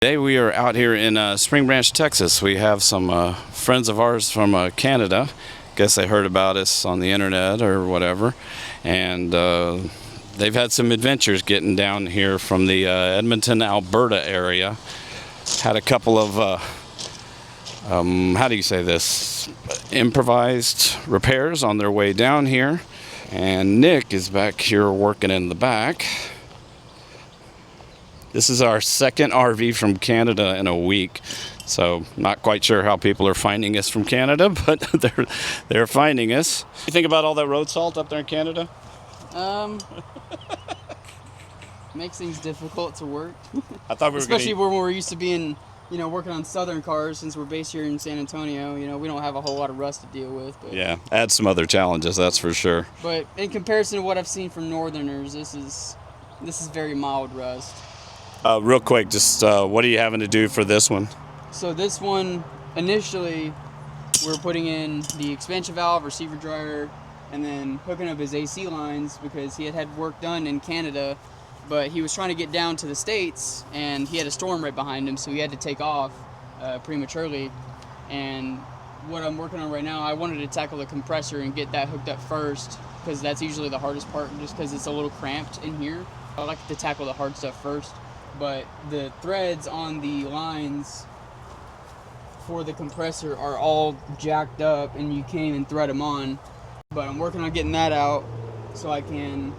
Today we are out here in Spring Branch, Texas. We have some friends of ours from Canada. Guess they heard about us on the internet or whatever, and they've had some adventures getting down here from the Edmonton, Alberta area. Had a couple of how do you say this? Improvised repairs on their way down here, and Nick is back here working in the back. This is our second RV from Canada in a week, so not quite sure how people are finding us from Canada, but they're finding us. You think about all that road salt up there in Canada? Makes things difficult to work. I thought we were especially when we're used to being, working on southern cars. Since we're based here in San Antonio, we don't have a whole lot of rust to deal with. But, yeah, add some other challenges, that's for sure. But in comparison to what I've seen from northerners, this is very mild rust. Real quick, just what are you having to do for this one? So this one, initially, we're putting in the expansion valve, receiver dryer, and then hooking up his AC lines because he had work done in Canada, but he was trying to get down to the States, and he had a storm right behind him, so he had to take off prematurely. And what I'm working on right now, I wanted to tackle the compressor and get that hooked up first, because that's usually the hardest part, just because it's a little cramped in here. I like to tackle the hard stuff first. But the threads on the lines for the compressor are all jacked up and you can't even thread them on. But I'm working on getting that out so I can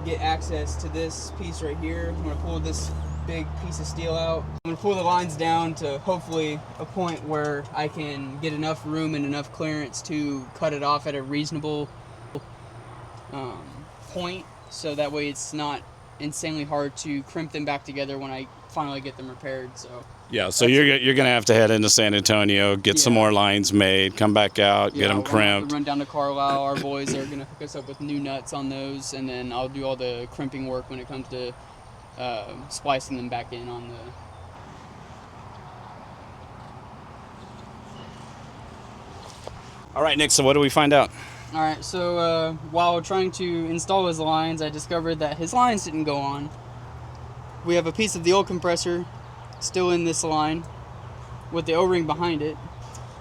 get access to this piece right here. I'm going to pull this big piece of steel out. I'm going to pull the lines down to hopefully a point where I can get enough room and enough clearance to cut it off at a reasonable point, so that way it's not insanely hard to crimp them back together when I finally get them repaired. So yeah, so you're gonna have to head into San Antonio, get some more lines made, come back out, get them crimped. Run down to Carlisle. Our boys are gonna hook us up with new nuts on those, and then I'll do all the crimping work when it comes to splicing them back in on the. All right, Nick. So what do we find out? All right, so while trying to install his lines, I discovered that his lines didn't go on. We have a piece of the old compressor still in this line with the O-ring behind it,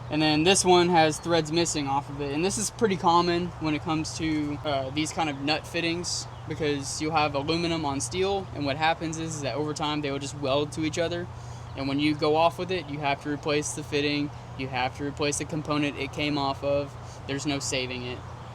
and then this one has threads missing off of it. And this is pretty common when it comes to these kind of nut fittings, because you'll have aluminum on steel, and what happens is that over time they will just weld to each other, and when you go off with it, you have to replace the fitting, you have to replace the component it came off of. There's no saving it.